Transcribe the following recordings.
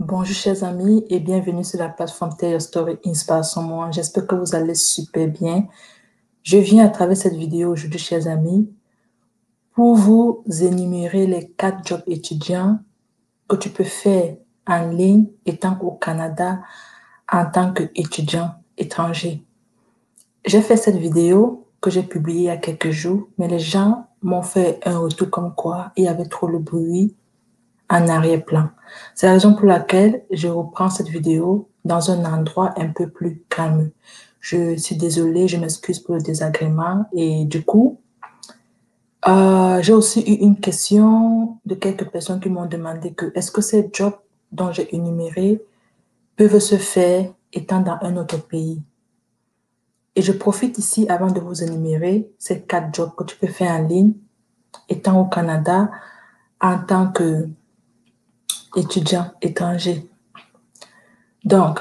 Bonjour chers amis et bienvenue sur la plateforme Tell Your Story Inspiration Moi. J'espère que vous allez super bien. Je viens à travers cette vidéo aujourd'hui chers amis pour vous énumérer les 4 jobs étudiants que tu peux faire en ligne étant au Canada en tant qu'étudiant étranger. J'ai fait cette vidéo que j'ai publiée il y a quelques jours, mais les gens m'ont fait un retour comme quoi il y avait trop de bruit en arrière-plan. C'est la raison pour laquelle je reprends cette vidéo dans un endroit un peu plus calme. Je suis désolée, je m'excuse pour le désagrément et du coup, j'ai aussi eu une question de quelques personnes qui m'ont demandé que est-ce que ces jobs dont j'ai énuméré peuvent se faire étant dans un autre pays. Et je profite ici avant de vous énumérer ces 4 jobs que tu peux faire en ligne étant au Canada en tant qu'étudiant étranger. Donc,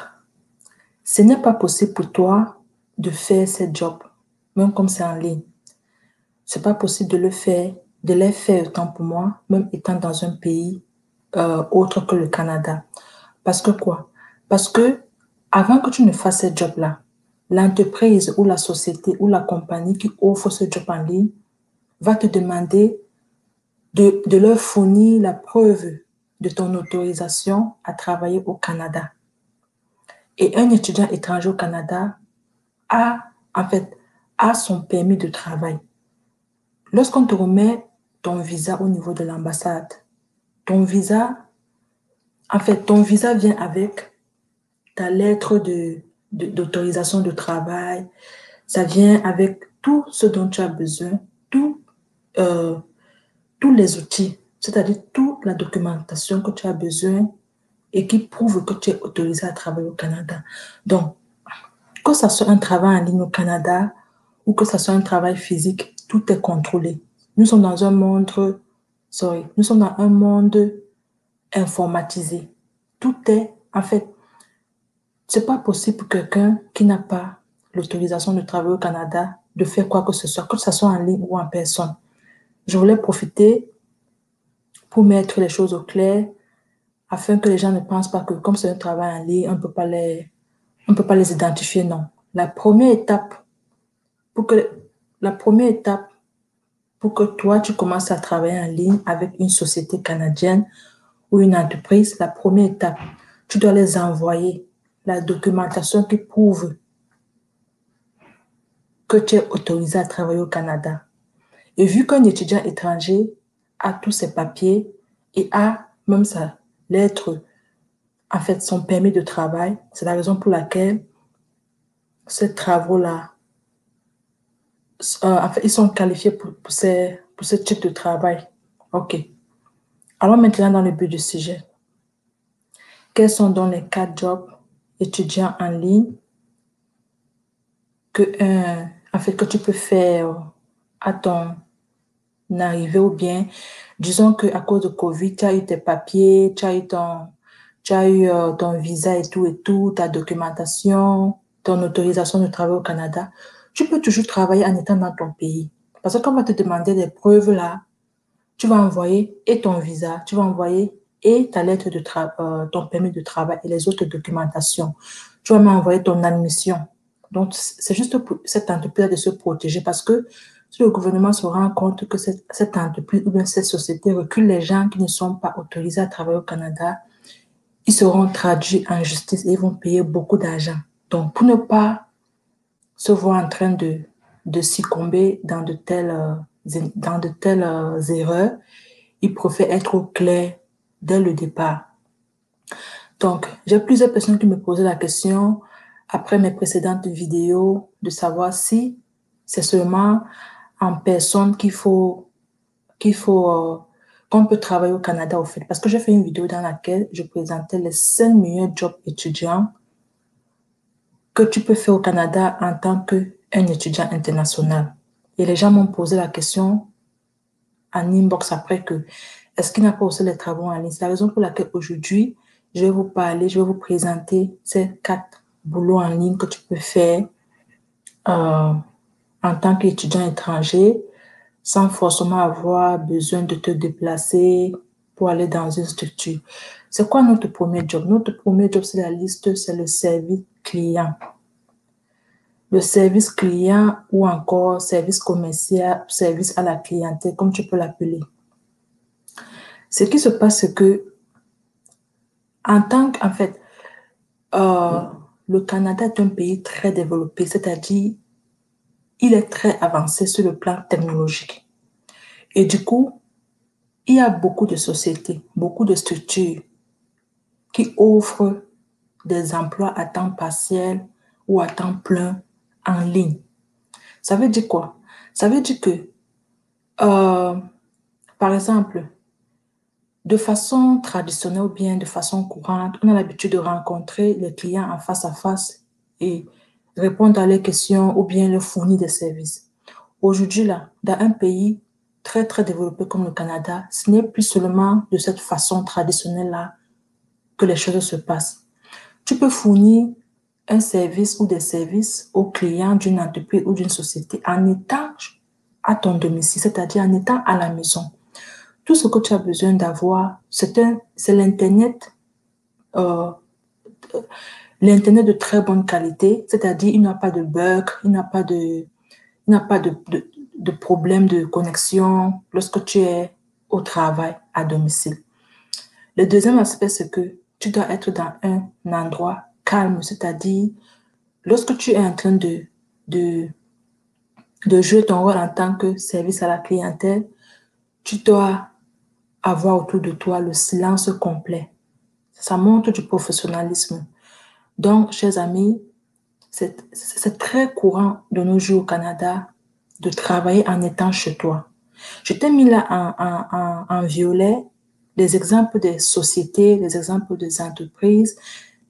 ce n'est pas possible pour toi de faire ces jobs, même comme c'est en ligne. C'est pas possible de le faire, de les faire autant pour moi, même étant dans un pays autre que le Canada. Parce que quoi? Parce que avant que tu ne fasses ces jobs-là, l'entreprise ou la société ou la compagnie qui offre ce job en ligne va te demander de leur fournir la preuve de ton autorisation à travailler au Canada. Et un étudiant étranger au Canada a, en fait, a son permis de travail. Lorsqu'on te remet ton visa au niveau de l'ambassade, ton visa, ton visa vient avec ta lettre d'autorisation de travail, ça vient avec tout ce dont tu as besoin, tout, euh, tous les outils, c'est-à-dire toute la documentation que tu as besoin et qui prouve que tu es autorisé à travailler au Canada. Donc, que ce soit un travail en ligne au Canada ou que ce soit un travail physique, tout est contrôlé. Nous sommes dans un monde, nous sommes dans un monde informatisé. Tout est, c'est pas possible pour quelqu'un qui n'a pas l'autorisation de travailler au Canada de faire quoi que ce soit en ligne ou en personne. Je voulais profiter pour mettre les choses au clair afin que les gens ne pensent pas que comme c'est un travail en ligne, on peut pas les identifier, non. La première étape pour que, la première étape pour que toi, tu commences à travailler en ligne avec une société canadienne ou une entreprise, la première étape, tu dois les envoyer la documentation qui prouve que tu es autorisé à travailler au Canada. Et vu qu'un étudiant étranger a tous ses papiers et a même sa lettre, son permis de travail, c'est la raison pour laquelle ces travaux-là, ils sont qualifiés pour ce type de travail. OK. Allons maintenant dans le but du sujet. Quels sont donc les 4 jobs étudiants en ligne que tu peux faire à ton arrivée ou bien, disons qu'à cause de Covid, tu as eu tes papiers, tu as eu ton visa et tout, ta documentation, ton autorisation de travail au Canada. Tu peux toujours travailler en étant dans ton pays. Parce que quand on va te demander des preuves là, tu vas envoyer et ton visa, tu vas envoyer et ta lettre de ton permis de travail et les autres documentations. Tu vas m'envoyer ton admission. Donc, c'est juste pour cette entreprise de se protéger parce que si le gouvernement se rend compte que cette entreprise ou bien cette société recule les gens qui ne sont pas autorisés à travailler au Canada, ils seront traduits en justice et ils vont payer beaucoup d'argent. Donc, pour ne pas se voir en train de succomber dans de telles erreurs, il préfère être au clair dès le départ. Donc, j'ai plusieurs personnes qui me posaient la question après mes précédentes vidéos de savoir si c'est seulement en personne qu'on peut travailler au Canada au fait. Parce que j'ai fait une vidéo dans laquelle je présentais les 5 meilleurs jobs étudiants que tu peux faire au Canada en tant qu'un étudiant international. Et les gens m'ont posé la question en inbox après que est-ce qu'il n'y a pas aussi les travaux en ligne? C'est la raison pour laquelle aujourd'hui, je vais vous parler, je vais vous présenter ces 4 boulots en ligne que tu peux faire euh, en tant qu'étudiant étranger sans forcément avoir besoin de te déplacer pour aller dans une structure. C'est quoi notre premier job? Notre premier job, c'est la liste, c'est le service client. Le service client ou encore service commercial, service à la clientèle, comme tu peux l'appeler. Ce qui se passe, c'est que, en fait, le Canada est un pays très développé, c'est-à-dire, il est très avancé sur le plan technologique. Et du coup, il y a beaucoup de sociétés, beaucoup de structures qui offrent des emplois à temps partiel ou à temps plein en ligne. Ça veut dire quoi? Ça veut dire que, par exemple, de façon traditionnelle ou bien de façon courante, on a l'habitude de rencontrer les clients en face à face et répondre à leurs questions ou bien leur fournir des services. Aujourd'hui, là, dans un pays très, très développé comme le Canada, ce n'est plus seulement de cette façon traditionnelle-là que les choses se passent. Tu peux fournir un service ou des services aux clients d'une entreprise ou d'une société en étant à ton domicile, c'est-à-dire en étant à la maison. Tout ce que tu as besoin d'avoir, c'est l'Internet, l'Internet de très bonne qualité, c'est-à-dire il n'y a pas de bug, il n'y a pas de problème de connexion lorsque tu es au travail à domicile. Le deuxième aspect, c'est que tu dois être dans un endroit calme, c'est-à-dire lorsque tu es en train de jouer ton rôle en tant que service à la clientèle, tu dois avoir autour de toi le silence complet. Ça montre du professionnalisme. Donc, chers amis, c'est très courant de nos jours au Canada de travailler en étant chez toi. Je t'ai mis là en violet les exemples des sociétés, les exemples des entreprises,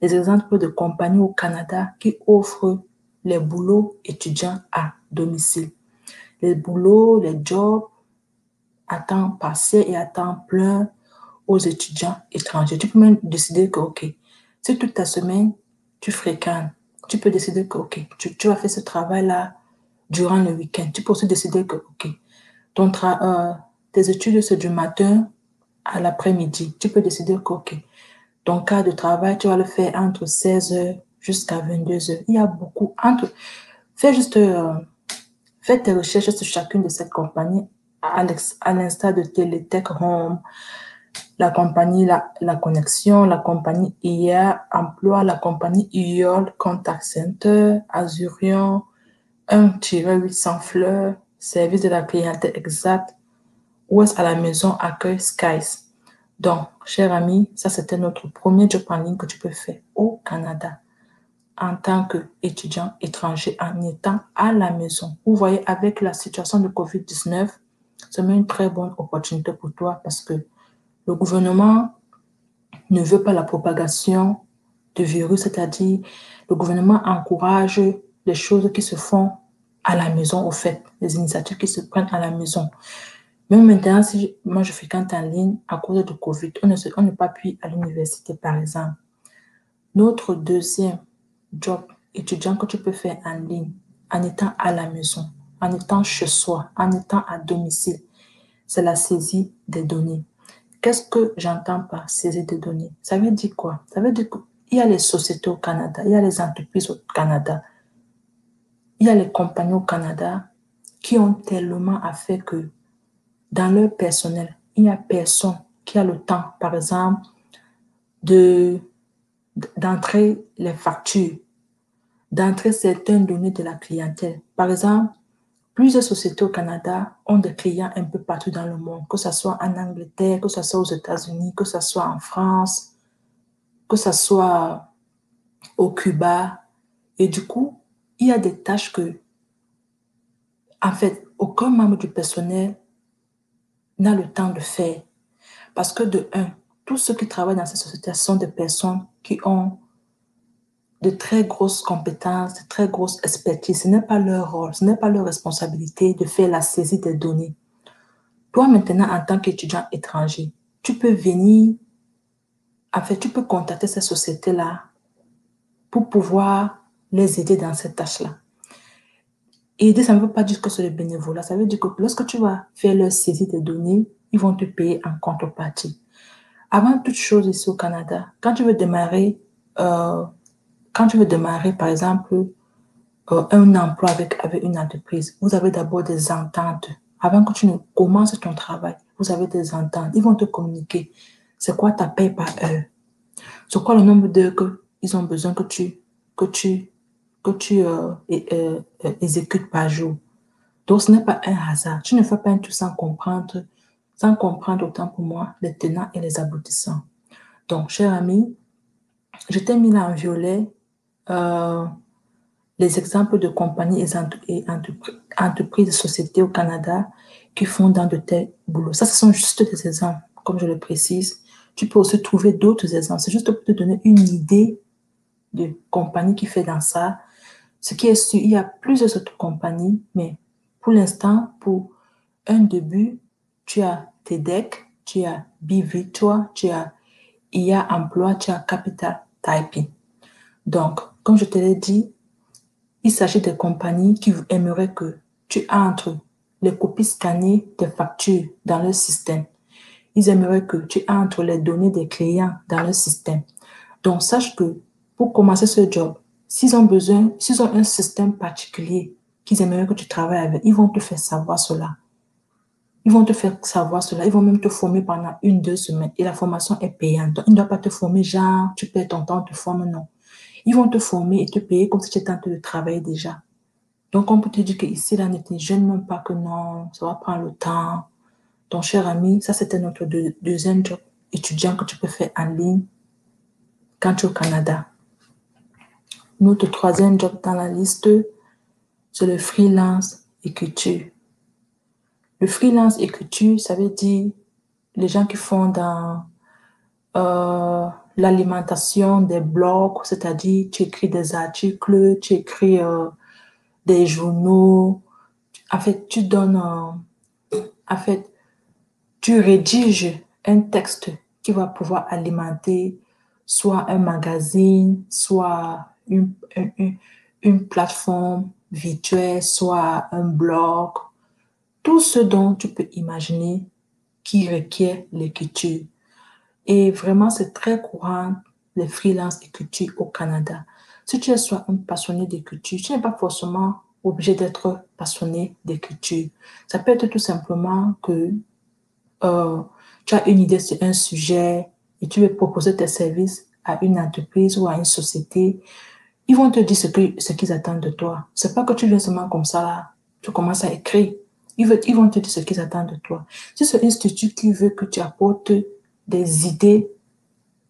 les exemples de compagnies au Canada qui offrent les boulots étudiants à domicile. Les boulots, les jobs à temps partiel et à temps plein aux étudiants étrangers. Tu peux même décider que, OK, si toute ta semaine, tu fréquentes, tu peux décider que, OK, tu vas faire ce travail-là durant le week-end. Tu peux aussi décider que, OK, tes études, c'est du matin à l'après-midi. Tu peux décider que, OK, ton cas de travail, tu vas le faire entre 16 heures jusqu'à 22 heures. Il y a beaucoup. Fais juste, fais tes recherches sur chacune de ces compagnies, à l'instar de Teletech Home, la compagnie la Connexion, la compagnie IA Emploi, la compagnie IOL Contact Center, Azurion, 1-800 Fleurs, service de la clientèle exact, Ouest à la maison, accueil Skies. Donc, chers amis, ça c'était notre premier job en ligne que tu peux faire au Canada en tant qu'étudiant étranger en étant à la maison. Vous voyez, avec la situation de COVID-19, c'est une très bonne opportunité pour toi parce que le gouvernement ne veut pas la propagation du virus, c'est-à-dire le gouvernement encourage les choses qui se font à la maison, au fait, les initiatives qui se prennent à la maison. Même maintenant, si moi je fréquente en ligne à cause de Covid, on ne peut pas pu à l'université, par exemple. Notre deuxième job étudiant que tu peux faire en ligne, en étant à la maison, en étant chez soi, en étant à domicile, c'est la saisie des données. Qu'est-ce que j'entends par saisie des données? Ça veut dire quoi? Ça veut dire qu'il y a les sociétés au Canada, il y a les entreprises au Canada, il y a les compagnies au Canada qui ont tellement à faire que dans leur personnel, il n'y a personne qui a le temps, par exemple, d'entrer les factures, d'entrer certaines données de la clientèle. Par exemple, plusieurs sociétés au Canada ont des clients un peu partout dans le monde, que ce soit en Angleterre, que ce soit aux États-Unis, que ce soit en France, que ce soit au Cuba. Et du coup, il y a des tâches que, en fait, aucun membre du personnel n'a le temps de faire. Parce que de un, tous ceux qui travaillent dans ces sociétés sont des personnes qui ont de très grosses compétences, de très grosses expertises. Ce n'est pas leur rôle, ce n'est pas leur responsabilité de faire la saisie des données. Toi, maintenant, en tant qu'étudiant étranger, tu peux venir, en fait, tu peux contacter ces sociétés-là pour pouvoir les aider dans cette tâche-là. Aider, ça ne veut pas dire que c'est le bénévolat. Ça veut dire que lorsque tu vas faire leur saisie des données, ils vont te payer en contrepartie. Avant toute chose ici au Canada, quand tu veux démarrer, par exemple, un emploi avec une entreprise, vous avez d'abord des ententes. Avant que tu ne commences ton travail, vous avez des ententes. Ils vont te communiquer. C'est quoi ta paye par heure? C'est quoi le nombre d'heures qu'ils ont besoin que tu exécutes par jour? Donc, ce n'est pas un hasard. Tu ne fais pas un tout sans comprendre autant pour moi les tenants et les aboutissants. Donc, cher ami, je t'ai mis là en violet euh, les exemples de compagnies et entreprises de sociétés au Canada qui font dans de tels boulots. Ça, ce sont juste des exemples, comme je le précise. Tu peux aussi trouver d'autres exemples. C'est juste pour te donner une idée de compagnie qui fait dans ça. Ce qui est sûr, il y a plusieurs autres compagnies, mais pour l'instant, pour un début, tu as TEDx, tu as BeVictoire, tu as IA Emploi, tu as Capital Typing. Donc, comme je te l'ai dit, il s'agit de compagnies qui aimeraient que tu entres les copies scannées des factures dans leur système. Ils aimeraient que tu entres les données des clients dans leur système. Donc, sache que pour commencer ce job, s'ils ont un système particulier qu'ils aimeraient que tu travailles avec, ils vont te faire savoir cela. Ils vont te faire savoir cela. Ils vont même te former pendant 1, 2 semaines. Et la formation est payante. Donc, ils ne doivent pas te former genre, tu perds ton temps, te forme, non. Ils vont te former et te payer comme si tu étais en train de travailler déjà. Donc, on peut te dire qu'ici, là, ne te gêne même pas que non, ça va prendre le temps. Ton cher ami, ça, c'était notre deuxième job étudiant que tu peux faire en ligne quand tu es au Canada. Notre troisième job dans la liste, c'est le freelance écriture. Le freelance écriture, ça veut dire les gens qui font dans l'alimentation des blogs, c'est-à-dire tu écris des articles, tu écris des journaux. En fait, tu rédiges un texte qui va pouvoir alimenter soit un magazine, soit une plateforme virtuelle, soit un blog, tout ce dont tu peux imaginer qui requiert l'écriture. Et vraiment, c'est très courant, les freelance écriture au Canada. Si tu es soit un passionné d'écriture, tu n'es pas forcément obligé d'être passionné d'écriture. Ça peut être tout simplement que tu as une idée sur un sujet et tu veux proposer tes services à une entreprise ou à une société. Ils vont te dire ce qu'ils attendent de toi. C'est pas que tu viens seulement comme ça, là, tu commences à écrire. Ils vont te dire ce qu'ils attendent de toi. Si c'est un institut qui veut que tu apportes des idées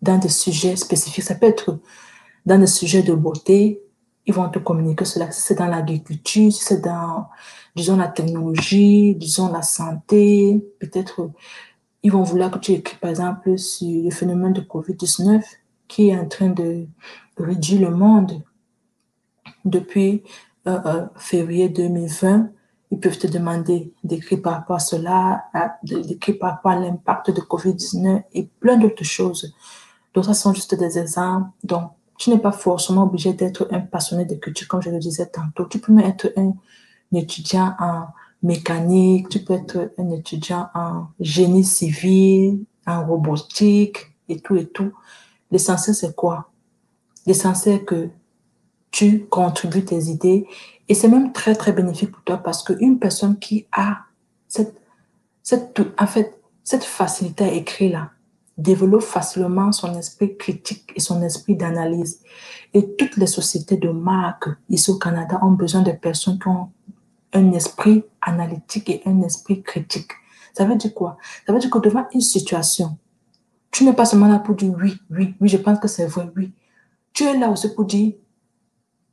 dans des sujets spécifiques, ça peut être dans des sujets de beauté, ils vont te communiquer cela. Si c'est dans l'agriculture, si c'est dans, disons, la technologie, disons, la santé, peut-être ils vont vouloir que tu écris, par exemple, sur le phénomène de COVID-19 qui est en train de réduire le monde depuis février 2020. Ils peuvent te demander d'écrire par rapport à cela, d'écrire par rapport à l'impact de COVID-19 et plein d'autres choses. Donc, ça sont juste des exemples. Donc, tu n'es pas forcément obligé d'être un passionné d'écriture, comme je le disais tantôt. Tu peux même être un étudiant en mécanique, tu peux être un étudiant en génie civil, en robotique et tout et tout. L'essentiel, c'est quoi? L'essentiel, c'est que tu contribues tes idées et c'est même très, très bénéfique pour toi parce qu'une personne qui a cette, en fait, cette facilité à écrire là, développe facilement son esprit critique et son esprit d'analyse. Et toutes les sociétés de marque ici au Canada ont besoin de personnes qui ont un esprit analytique et un esprit critique. Ça veut dire quoi? Ça veut dire que devant une situation, tu n'es pas seulement là pour dire oui, oui, oui, je pense que c'est vrai, oui. Tu es là aussi pour dire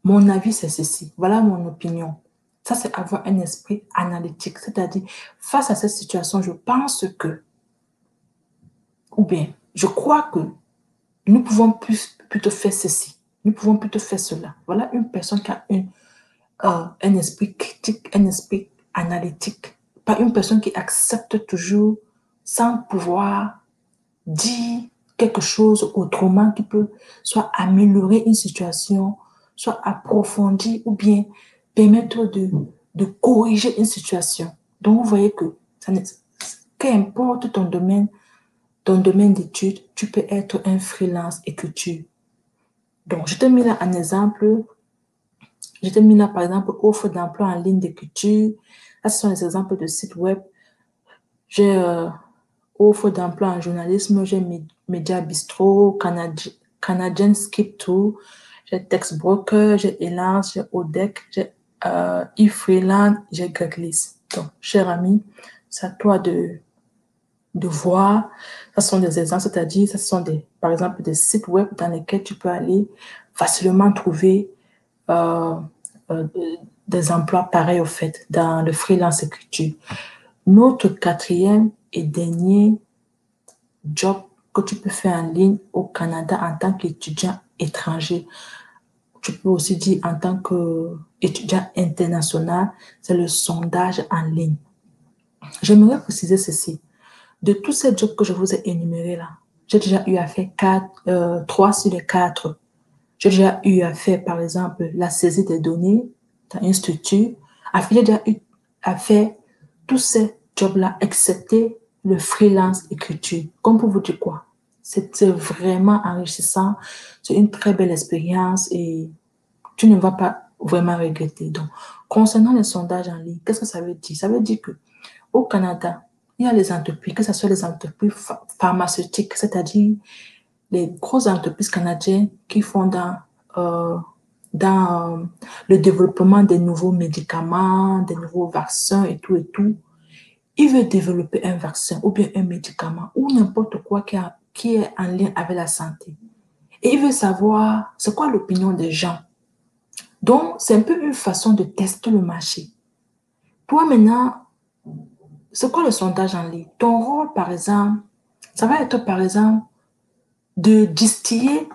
mon avis, c'est ceci. Voilà mon opinion. Ça, c'est avoir un esprit analytique. C'est-à-dire, face à cette situation, je pense que, ou bien, je crois que nous pouvons plutôt faire ceci. Nous pouvons plutôt faire cela. Voilà une personne qui a un esprit critique, un esprit analytique. Pas une personne qui accepte toujours sans pouvoir dire quelque chose autrement qui peut soit améliorer une situation, soit approfondir ou bien permettre de corriger une situation. Donc, vous voyez que qu'importe ton domaine, ton domaine d'études, tu peux être un freelance écriture. Donc, je te mets là un exemple. Je te mets là, par exemple, offre d'emploi en ligne d'écriture. Là, ce sont les exemples de sites web. J'ai offre d'emploi en journalisme, j'ai Media Bistro, Canadian Skip Tool, j'ai Textbroker, j'ai Elance, j'ai Odec, j'ai eFreelance, j'ai Greglist. Donc, cher ami, c'est à toi de voir. Ce sont des exemples, c'est-à-dire, ce sont par exemple des sites web dans lesquels tu peux aller facilement trouver euh, euh, des emplois pareils au fait dans le freelance écriture. Notre quatrième et dernier job que tu peux faire en ligne au Canada en tant qu'étudiant étranger, tu peux aussi dire en tant qu'étudiant international, c'est le sondage en ligne. J'aimerais préciser ceci. De tous ces jobs que je vous ai énumérés là, j'ai déjà eu à faire 3 sur les 4. J'ai déjà eu à faire, par exemple, la saisie des données dans une structure. J'ai déjà eu à faire tous ces jobs-là, excepté le freelance écriture. Comme pour vous dire quoi? C'est vraiment enrichissant. C'est une très belle expérience et tu ne vas pas vraiment regretter. Donc, concernant les sondages en ligne, qu'est-ce que ça veut dire? Ça veut dire que au Canada, il y a les entreprises, que ce soit les entreprises pharmaceutiques, c'est-à-dire les grosses entreprises canadiennes qui font dans le développement des nouveaux médicaments, des nouveaux vaccins et tout et tout. Ils veulent développer un vaccin ou bien un médicament ou n'importe quoi qui est en lien avec la santé. Et ils veulent savoir c'est quoi l'opinion des gens. Donc, c'est un peu une façon de tester le marché. Toi, maintenant, c'est quoi le sondage en ligne? Ton rôle, par exemple, ça va être, par exemple, de distiller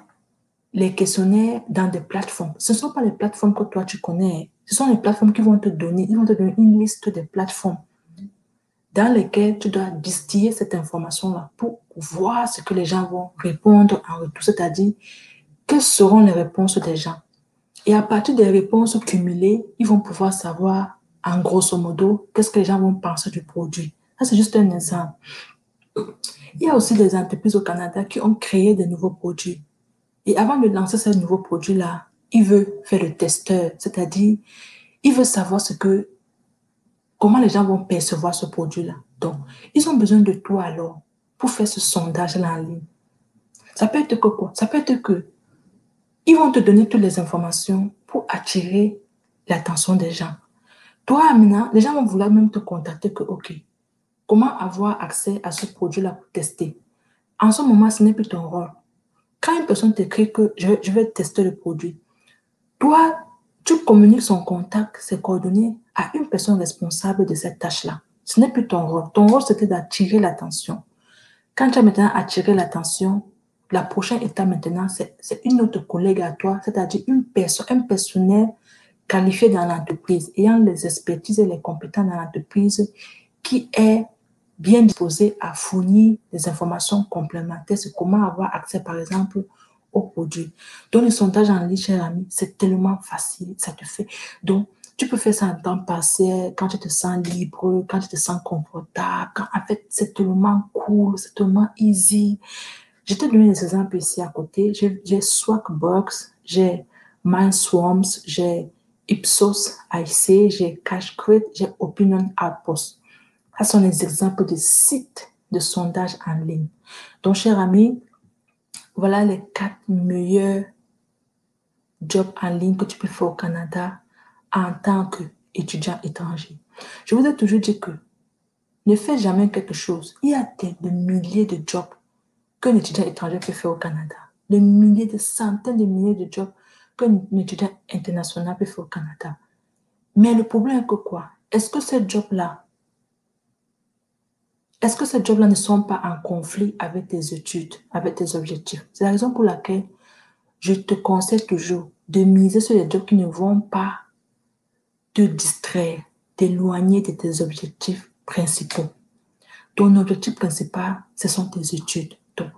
les questionnaires dans des plateformes. Ce ne sont pas les plateformes que toi, tu connais. Ce sont les plateformes qui vont te donner, ils vont te donner une liste de plateformes dans lesquelles tu dois distiller cette information-là pour voir ce que les gens vont répondre en retour, c'est-à-dire quelles seront les réponses des gens. Et à partir des réponses cumulées, ils vont pouvoir savoir, en grosso modo, qu'est-ce que les gens vont penser du produit. Ça, c'est juste un exemple. Il y a aussi des entreprises au Canada qui ont créé de nouveaux produits. Et avant de lancer ce nouveau produit-là, ils veulent faire le testeur, c'est-à-dire, ils veulent savoir comment les gens vont percevoir ce produit-là. Donc, ils ont besoin de toi alors pour faire ce sondage-là en ligne. Ça peut être que quoi? Ça peut être que ils vont te donner toutes les informations pour attirer l'attention des gens. Toi, maintenant, les gens vont vouloir même te contacter que, OK, comment avoir accès à ce produit-là pour tester? En ce moment, ce n'est plus ton rôle. Quand une personne t'écrit que je vais tester le produit, toi, tu communiques son contact, ses coordonnées à une personne responsable de cette tâche-là. Ce n'est plus ton rôle. Ton rôle, c'était d'attirer l'attention. Quand tu as maintenant attiré l'attention, la prochaine étape maintenant, c'est une autre collègue à toi, c'est-à-dire une personne, un personnel qualifié dans l'entreprise, ayant les expertises et les compétences dans l'entreprise, qui est bien disposé à fournir des informations complémentaires sur comment avoir accès, par exemple, aux produits. Donc, le sondage en ligne, cher ami, c'est tellement facile, ça te fait. Donc, tu peux faire ça en temps partiel, quand tu te sens libre, quand tu te sens confortable, en fait, c'est tellement cool, c'est tellement easy. Je te donne des exemples ici à côté. J'ai Swagbox, j'ai Mindswarms, j'ai Ipsos IC, j'ai CashCrate, j'ai Opinion Outpost. Ce sont les exemples de sites de sondage en ligne. Donc, cher ami, voilà les 4 meilleurs jobs en ligne que tu peux faire au Canada en tant qu'étudiant étranger. Je vous ai toujours dit que ne fais jamais quelque chose. Il y a des milliers de jobs qu'un étudiant étranger peut faire au Canada. Des milliers, des centaines de milliers de jobs qu'un étudiant international peut faire au Canada. Mais le problème est que quoi? Est-ce que ces jobs-là ne sont pas en conflit avec tes études, avec tes objectifs? C'est la raison pour laquelle je te conseille toujours de miser sur les jobs qui ne vont pas te distraire, t'éloigner de tes objectifs principaux. Ton objectif principal, ce sont tes études. Donc,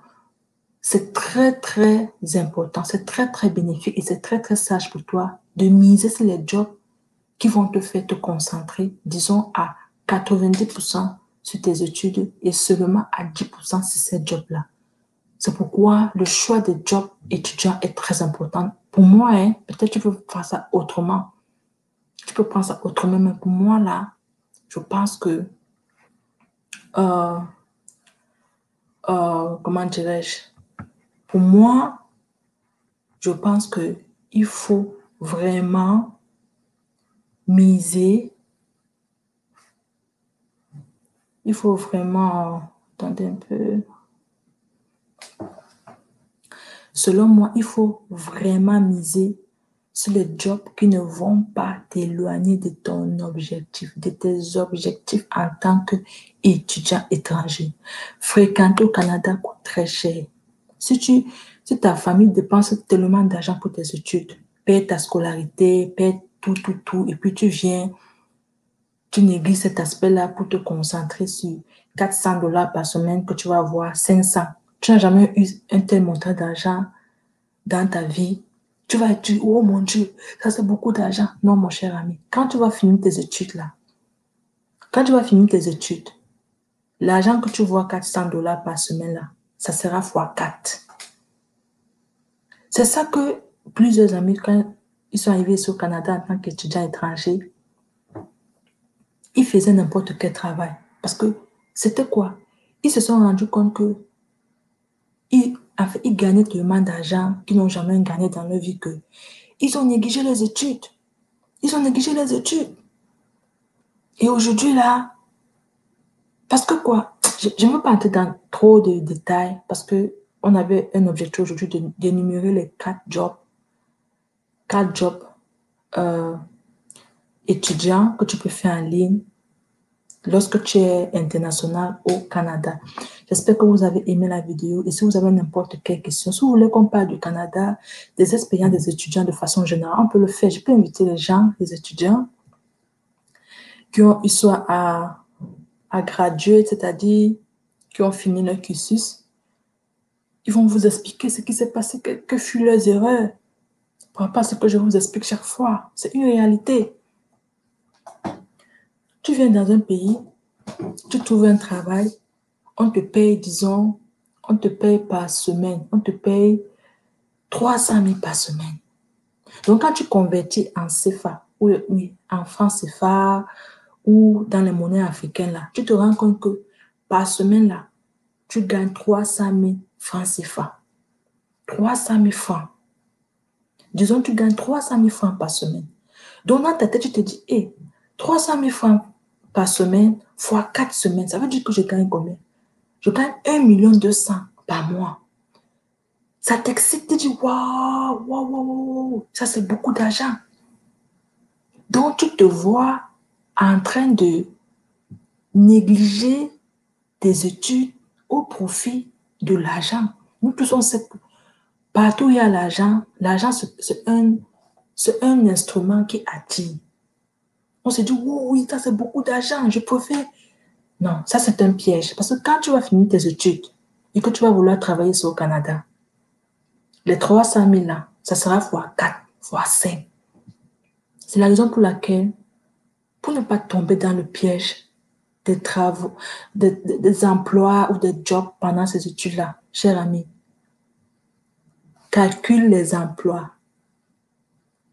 c'est très, très important, c'est très, très bénéfique et c'est très, très sage pour toi de miser sur les jobs qui vont te faire te concentrer, disons, à 90% sur tes études et seulement à 10% sur ces jobs-là. C'est pourquoi le choix des jobs étudiants est très important. Pour moi, hein, peut-être tu peux faire ça autrement. Tu peux prendre ça autrement, mais pour moi, là, je pense que, euh, comment dirais-je, pour moi, je pense que il faut vraiment miser, il faut vraiment, attendez un peu, selon moi, il faut vraiment miser sur les jobs qui ne vont pas t'éloigner de ton objectif, de tes objectifs en tant qu'étudiant étranger. Fréquenter au Canada coûte très cher. Si ta famille dépense tellement d'argent pour tes études, paie ta scolarité, paie tout, et puis tu négliges cet aspect-là pour te concentrer sur 400 dollars par semaine que tu vas avoir 500. Tu n'as jamais eu un tel montant d'argent dans ta vie. Tu vas dire, oh mon Dieu, ça c'est beaucoup d'argent. Non, mon cher ami, quand tu vas finir tes études là, quand tu vas finir tes études, l'argent que tu vois 400 dollars par semaine là, ça sera fois 4. C'est ça que plusieurs amis, quand ils sont arrivés ici au Canada en tant qu'étudiants étrangers, ils faisaient n'importe quel travail. Parce que c'était quoi? Ils se sont rendus compte que ils gagnaient tellement d'argent qu'ils n'ont jamais gagné dans leur vie que ils ont négligé les études. Ils ont négligé les études. Et aujourd'hui, là, parce que quoi? Je ne veux pas entrer dans trop de détails parce que on avait un objectif aujourd'hui d'énumérer les quatre jobs euh, étudiants que tu peux faire en ligne lorsque tu es international au Canada. J'espère que vous avez aimé la vidéo et si vous avez n'importe quelle question, si vous voulez qu'on parle du Canada, des expériences des étudiants de façon générale, on peut le faire. Je peux inviter les gens, les étudiants qui ont eu soit à graduer, c'est-à-dire qui ont fini leur cursus. Ils vont vous expliquer ce qui s'est passé, que furent leurs erreurs. Par rapport à ce que je vous explique chaque fois. C'est une réalité. Tu viens dans un pays, tu trouves un travail, on te paye, disons, on te paye par semaine, on te paye 300 000 par semaine. Donc, quand tu convertis en CFA, ou oui, en francs CFA, ou dans les monnaies africaines, là, tu te rends compte que par semaine, là, tu gagnes 300 000 francs CFA. 300 000 francs. Disons, tu gagnes 300 000 francs par semaine. Donc, dans ta tête, tu te dis, hé, 300 000 francs par semaine fois 4 semaines, ça veut dire que je gagne combien? Je gagne 1,2 million par mois. Ça t'excite, tu te dis, waouh, ça c'est beaucoup d'argent. Donc, tu te vois en train de négliger tes études au profit de l'argent. Nous tous, on sait que partout où il y a l'argent, c'est un instrument qui attire. On se dit, oui, ça c'est beaucoup d'argent, je préfère. Non, ça c'est un piège. Parce que quand tu vas finir tes études et que tu vas vouloir travailler sur au Canada, les 300 000 là, ça sera fois 4, fois 5. C'est la raison pour laquelle, pour ne pas tomber dans le piège des travaux, des emplois ou des jobs pendant ces études-là, cher ami, calcule les emplois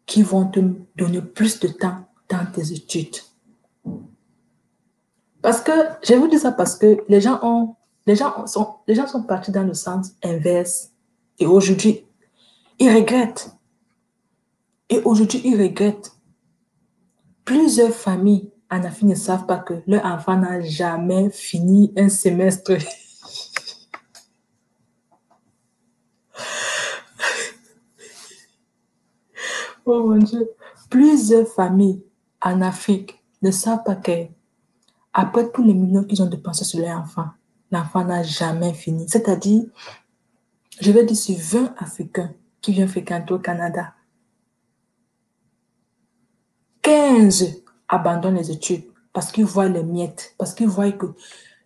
qui vont te donner plus de temps dans tes études. Parce que, je vous dis ça parce que les gens sont partis dans le sens inverse et aujourd'hui, ils regrettent. Et aujourd'hui, ils regrettent. Plusieurs familles en Afrique ne savent pas que leur enfant n'a jamais fini un semestre. Oh mon Dieu. Plusieurs familles en Afrique ne savent pas que après tous les millions qu'ils ont dépensés sur leur enfant, l'enfant n'a jamais fini. C'est-à-dire, je vais dire sur 20 Africains qui viennent fréquenter au Canada, 15 abandonnent les études parce qu'ils voient les miettes, parce qu'ils voient que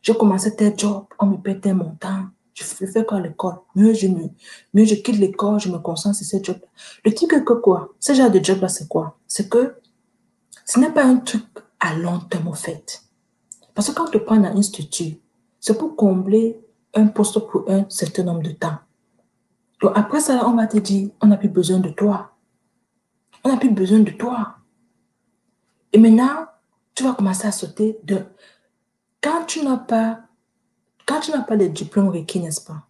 je commençais tel job, on me paie tel montant, je fais quoi à l'école? Mieux je quitte l'école, je me concentre sur ce job. Le truc est que quoi? Ce genre de job-là, c'est quoi? C'est que ce n'est pas un truc à long terme, au fait. Parce que quand on te prend dans une structure, c'est pour combler un poste pour un certain nombre de temps. Donc après ça, on va te dire, on n'a plus besoin de toi. On n'a plus besoin de toi. Et maintenant, tu vas commencer à sauter de... Quand tu n'as pas les diplômes requis, n'est-ce pas?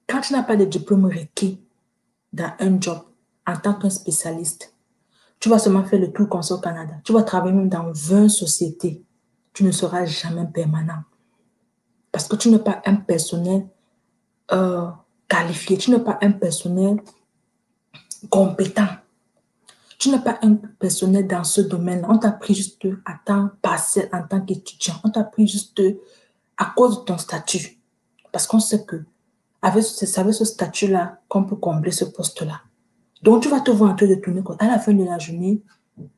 Quand tu n'as pas les diplômes requis dans un job en tant qu'un spécialiste, tu vas seulement faire le tour comme ça au Canada. Tu vas travailler même dans 20 sociétés. Tu ne seras jamais permanent. Parce que tu n'es pas un personnel qualifié. Tu n'es pas un personnel compétent. Tu n'es pas un personnel dans ce domaine-là. On t'a pris juste à temps partiel en tant qu'étudiant. On t'a pris juste à cause de ton statut. Parce qu'on sait que avec ce statut-là qu'on peut combler ce poste-là. Donc, tu vas te voir en train de tourner. À la fin de la journée,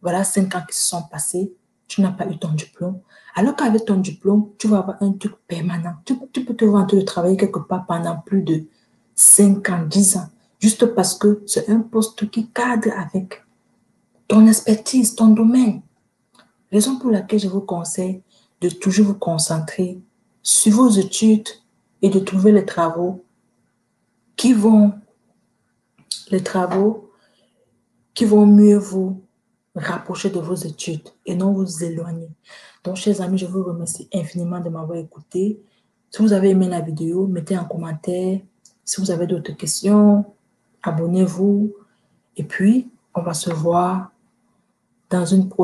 voilà 5 ans qui se sont passés, tu n'as pas eu ton diplôme. Alors qu'avec ton diplôme, tu vas avoir un truc permanent. Tu peux te voir en train de travailler quelque part pendant plus de 5 ans, 10 ans, juste parce que c'est un poste qui cadre avec ton expertise, ton domaine. Raison pour laquelle je vous conseille de toujours vous concentrer sur vos études et de trouver qui vont, les travaux qui vont mieux vous rapprocher de vos études et non vous éloigner. Donc, chers amis, je vous remercie infiniment de m'avoir écouté. Si vous avez aimé la vidéo, mettez en commentaire. Si vous avez d'autres questions, abonnez-vous. Et puis, on va se voir dans une prochaine